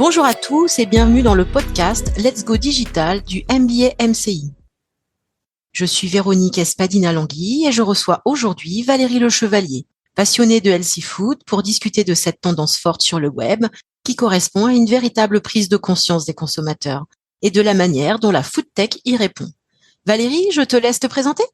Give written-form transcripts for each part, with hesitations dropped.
Bonjour à tous et bienvenue dans le podcast Let's Go Digital du MBA MCI. Je suis Véronique Espadina-Langui et je reçois aujourd'hui Valérie Le Chevalier, passionnée de healthy food, pour discuter de cette tendance forte sur le web qui correspond à une véritable prise de conscience des consommateurs et de la manière dont la food tech y répond. Valérie, je te laisse te présenter.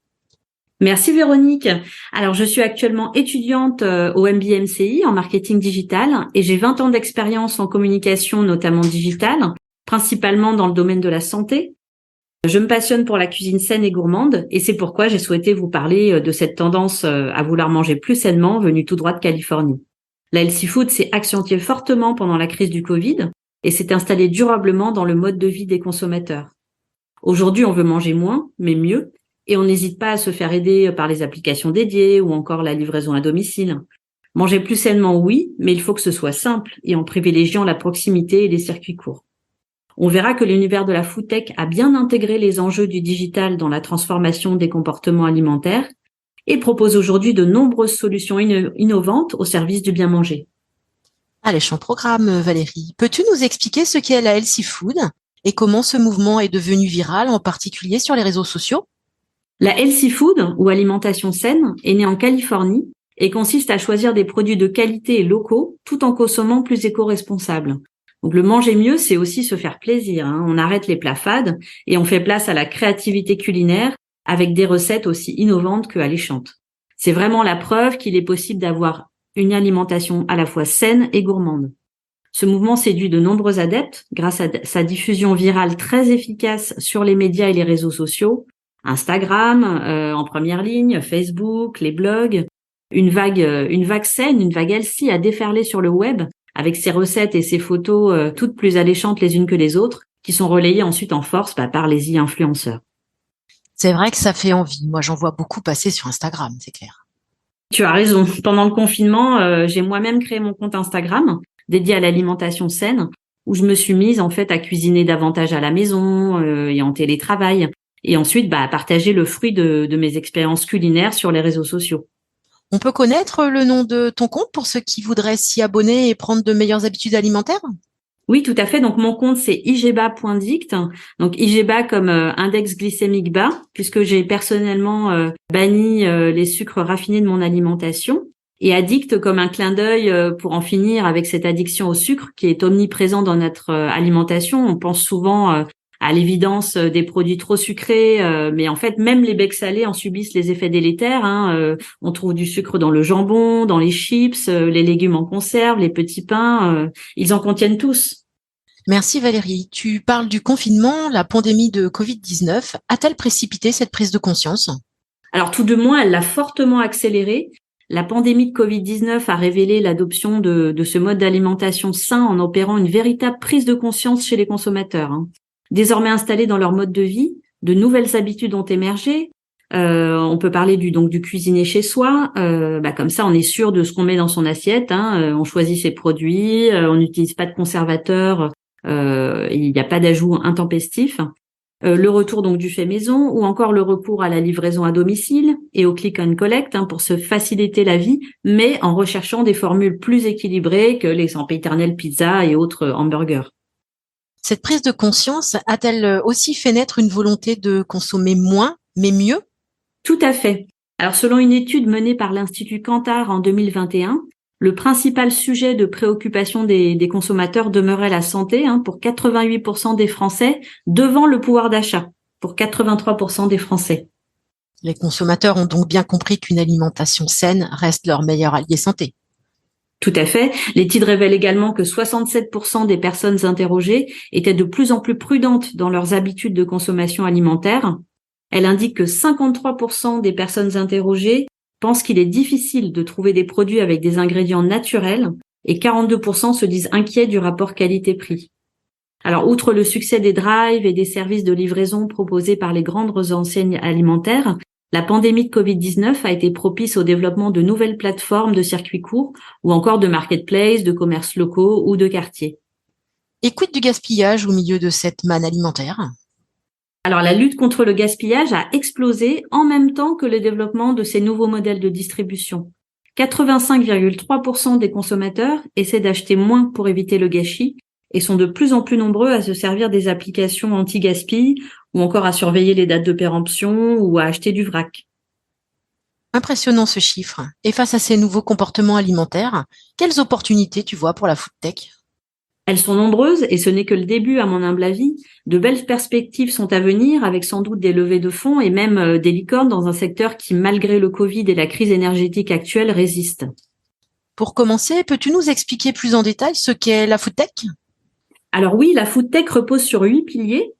Merci Véronique. Alors je suis actuellement étudiante au MBA MCI en marketing digital et j'ai 20 ans d'expérience en communication, notamment digitale, principalement dans le domaine de la santé. Je me passionne pour la cuisine saine et gourmande et c'est pourquoi j'ai souhaité vous parler de cette tendance à vouloir manger plus sainement venue tout droit de Californie. La healthy food s'est accentuée fortement pendant la crise du Covid et s'est installée durablement dans le mode de vie des consommateurs. Aujourd'hui, on veut manger moins, mais mieux. Et on n'hésite pas à se faire aider par les applications dédiées ou encore la livraison à domicile. Manger plus sainement, oui, mais il faut que ce soit simple et en privilégiant la proximité et les circuits courts. On verra que l'univers de la food tech a bien intégré les enjeux du digital dans la transformation des comportements alimentaires et propose aujourd'hui de nombreuses solutions innovantes au service du bien manger. Alléchant programme, Valérie. Peux-tu nous expliquer ce qu'est la healthy food et comment ce mouvement est devenu viral, en particulier sur les réseaux sociaux ? La healthy food, ou alimentation saine, est née en Californie et consiste à choisir des produits de qualité et locaux tout en consommant plus éco-responsable. Donc le manger mieux, c'est aussi se faire plaisir. On arrête les plats fades et on fait place à la créativité culinaire avec des recettes aussi innovantes que alléchantes. C'est vraiment la preuve qu'il est possible d'avoir une alimentation à la fois saine et gourmande. Ce mouvement séduit de nombreux adeptes grâce à sa diffusion virale très efficace sur les médias et les réseaux sociaux, Instagram en première ligne, Facebook, les blogs, une vague saine, une vague healthy a déferlé sur le web avec ses recettes et ses photos toutes plus alléchantes les unes que les autres, qui sont relayées ensuite en force par les e-influenceurs. C'est vrai que ça fait envie. Moi, j'en vois beaucoup passer sur Instagram, c'est clair. Tu as raison. Pendant le confinement, j'ai moi-même créé mon compte Instagram dédié à l'alimentation saine, où je me suis mise en fait à cuisiner davantage à la maison et en télétravail. Et ensuite, à partager le fruit de mes expériences culinaires sur les réseaux sociaux. On peut connaître le nom de ton compte pour ceux qui voudraient s'y abonner et prendre de meilleures habitudes alimentaires ? Oui, tout à fait. Donc, mon compte, c'est igeba.dict. Donc, igeba comme index glycémique bas, puisque j'ai personnellement banni les sucres raffinés de mon alimentation. Et addict comme un clin d'œil pour en finir avec cette addiction au sucre qui est omniprésent dans notre alimentation. On pense souvent à l'évidence des produits trop sucrés, mais en fait, même les becs salés en subissent les effets délétères. On trouve du sucre dans le jambon, dans les chips, les légumes en conserve, les petits pains, ils en contiennent tous. Merci Valérie. Tu parles du confinement, la pandémie de Covid-19. A-t-elle précipité cette prise de conscience ? Alors tout de moins, elle l'a fortement accéléré. La pandémie de Covid-19 a révélé l'adoption de ce mode d'alimentation sain en opérant une véritable prise de conscience chez les consommateurs. Désormais installés dans leur mode de vie, de nouvelles habitudes ont émergé. On peut parler du cuisiner chez soi. Comme ça, on est sûr de ce qu'on met dans son assiette. On choisit ses produits, on n'utilise pas de conservateurs, il n'y a pas d'ajout intempestif. Le retour donc du fait maison ou encore le recours à la livraison à domicile et au click and collect pour se faciliter la vie, mais en recherchant des formules plus équilibrées que les sempiternelles pizzas et autres hamburgers. Cette prise de conscience a-t-elle aussi fait naître une volonté de consommer moins, mais mieux ? Tout à fait. Alors, selon une étude menée par l'Institut Kantar en 2021, le principal sujet de préoccupation des consommateurs demeurait la santé pour 88% des Français, devant le pouvoir d'achat pour 83% des Français. Les consommateurs ont donc bien compris qu'une alimentation saine reste leur meilleur allié santé. Tout à fait. L'étude révèle également que 67% des personnes interrogées étaient de plus en plus prudentes dans leurs habitudes de consommation alimentaire. Elle indique que 53% des personnes interrogées pensent qu'il est difficile de trouver des produits avec des ingrédients naturels et 42% se disent inquiets du rapport qualité-prix. Alors, outre le succès des drives et des services de livraison proposés par les grandes enseignes alimentaires, la pandémie de Covid-19 a été propice au développement de nouvelles plateformes de circuits courts ou encore de marketplaces, de commerces locaux ou de quartiers. Et quid du gaspillage au milieu de cette manne alimentaire ? Alors, la lutte contre le gaspillage a explosé en même temps que le développement de ces nouveaux modèles de distribution. 85,3% des consommateurs essaient d'acheter moins pour éviter le gâchis et sont de plus en plus nombreux à se servir des applications anti-gaspi ou encore à surveiller les dates de péremption ou à acheter du vrac. Impressionnant ce chiffre. Et face à ces nouveaux comportements alimentaires, quelles opportunités tu vois pour la food tech? Elles sont nombreuses et ce n'est que le début à mon humble avis. De belles perspectives sont à venir avec sans doute des levées de fonds et même des licornes dans un secteur qui, malgré le Covid et la crise énergétique actuelle, résiste. Pour commencer, peux-tu nous expliquer plus en détail ce qu'est la food tech? Alors oui, la food tech repose sur 8 piliers.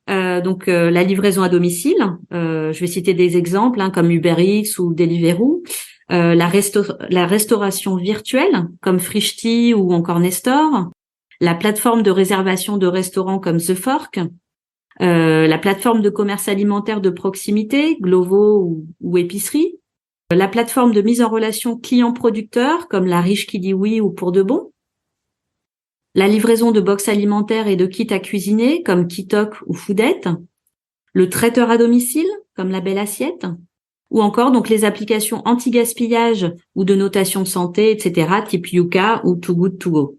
La livraison à domicile, je vais citer des exemples comme UberX ou Deliveroo. La restauration virtuelle comme Frishti ou encore Nestor. La plateforme de réservation de restaurants comme The Fork. La plateforme de commerce alimentaire de proximité, Glovo ou Épicerie. La plateforme de mise en relation client-producteur comme La Riche qui dit oui ou Pour de Bon. La livraison de box alimentaires et de kits à cuisiner comme Kitok ou Foodette. Le traiteur à domicile comme La Belle Assiette. Ou encore donc les applications anti-gaspillage ou de notation de santé, etc. type Yuka ou Too Good To Go.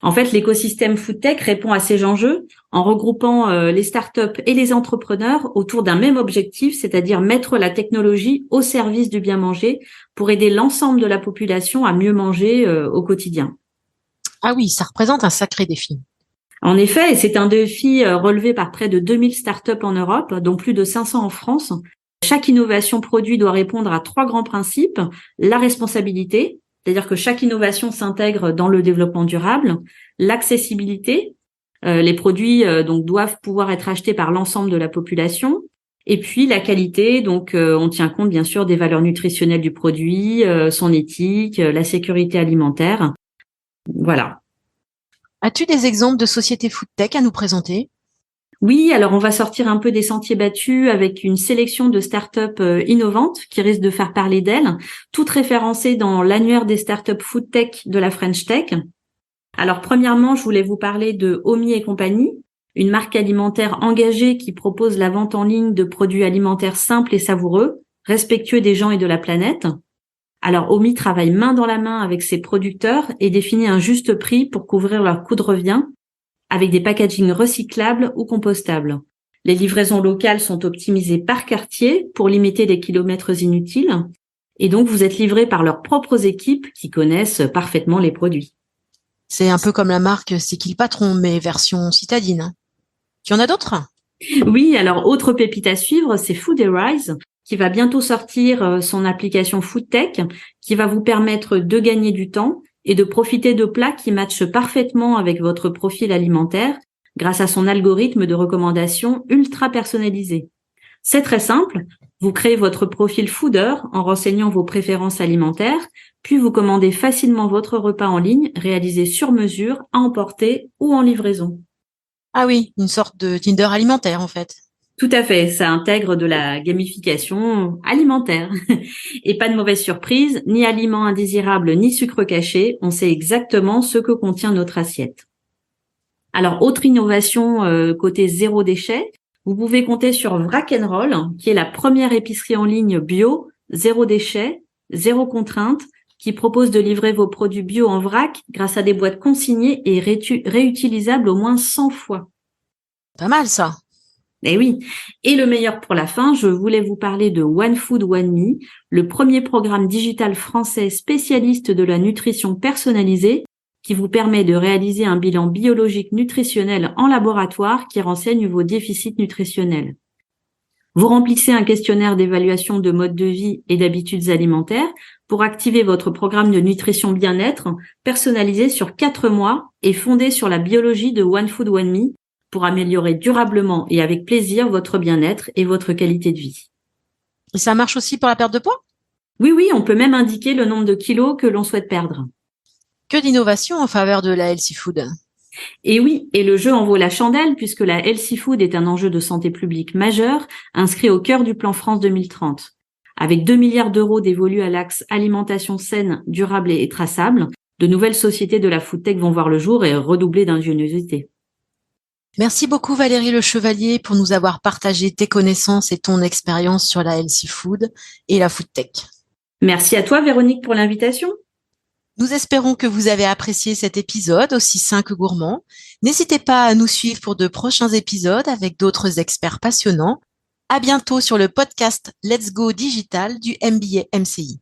En fait, l'écosystème FoodTech répond à ces enjeux en regroupant les startups et les entrepreneurs autour d'un même objectif, c'est-à-dire mettre la technologie au service du bien manger pour aider l'ensemble de la population à mieux manger au quotidien. Ah oui, ça représente un sacré défi. En effet, et c'est un défi relevé par près de 2000 startups en Europe, dont plus de 500 en France. Chaque innovation produit doit répondre à 3 grands principes. La responsabilité, c'est-à-dire que chaque innovation s'intègre dans le développement durable. L'accessibilité, les produits donc doivent pouvoir être achetés par l'ensemble de la population. Et puis la qualité, donc on tient compte bien sûr des valeurs nutritionnelles du produit, son éthique, la sécurité alimentaire. Voilà. As-tu des exemples de sociétés food tech à nous présenter? Oui, alors on va sortir un peu des sentiers battus avec une sélection de startups innovantes qui risquent de faire parler d'elles, toutes référencées dans l'annuaire des startups food tech de la French Tech. Alors premièrement, je voulais vous parler de Omi et compagnie, une marque alimentaire engagée qui propose la vente en ligne de produits alimentaires simples et savoureux, respectueux des gens et de la planète. Alors Omi travaille main dans la main avec ses producteurs et définit un juste prix pour couvrir leur coût de revient, avec des packagings recyclables ou compostables. Les livraisons locales sont optimisées par quartier pour limiter les kilomètres inutiles. Et donc, vous êtes livré par leurs propres équipes qui connaissent parfaitement les produits. C'est un peu comme la marque C'est qui le patron, mais version citadine. Tu en as d'autres? Oui, alors autre pépite à suivre, c'est Fooderize, qui va bientôt sortir son application FoodTech, qui va vous permettre de gagner du temps et de profiter de plats qui matchent parfaitement avec votre profil alimentaire grâce à son algorithme de recommandation ultra personnalisé. C'est très simple, vous créez votre profil Fooder en renseignant vos préférences alimentaires, puis vous commandez facilement votre repas en ligne réalisé sur mesure, à emporter ou en livraison. Ah oui, une sorte de Tinder alimentaire en fait. Tout à fait, ça intègre de la gamification alimentaire. Et pas de mauvaise surprise, ni aliments indésirables, ni sucre caché, on sait exactement ce que contient notre assiette. Alors, autre innovation côté zéro déchet, vous pouvez compter sur Wrack''n Roll, qui est la première épicerie en ligne bio, zéro déchet, zéro contrainte, qui propose de livrer vos produits bio en vrac grâce à des boîtes consignées et réutilisables au moins 100 fois. Pas mal ça. Eh oui. Et le meilleur pour la fin, je voulais vous parler de One Food One Me, le premier programme digital français spécialiste de la nutrition personnalisée qui vous permet de réaliser un bilan biologique nutritionnel en laboratoire qui renseigne vos déficits nutritionnels. Vous remplissez un questionnaire d'évaluation de mode de vie et d'habitudes alimentaires pour activer votre programme de nutrition bien-être personnalisé sur 4 mois et fondé sur la biologie de One Food One Me, pour améliorer durablement et avec plaisir votre bien-être et votre qualité de vie. Et ça marche aussi pour la perte de poids? Oui, on peut même indiquer le nombre de kilos que l'on souhaite perdre. Que d'innovation en faveur de la healthy food. Et oui, et le jeu en vaut la chandelle puisque la healthy food est un enjeu de santé publique majeur inscrit au cœur du plan France 2030. Avec 2 milliards d'euros dévolus à l'axe alimentation saine, durable et traçable, de nouvelles sociétés de la food tech vont voir le jour et redoubler d'ingéniosité. Merci beaucoup Valérie Le Chevalier pour nous avoir partagé tes connaissances et ton expérience sur la healthy food et la food tech. Merci à toi Véronique pour l'invitation. Nous espérons que vous avez apprécié cet épisode aussi sain que gourmand. N'hésitez pas à nous suivre pour de prochains épisodes avec d'autres experts passionnants. À bientôt sur le podcast Let's Go Digital du MBA MCI.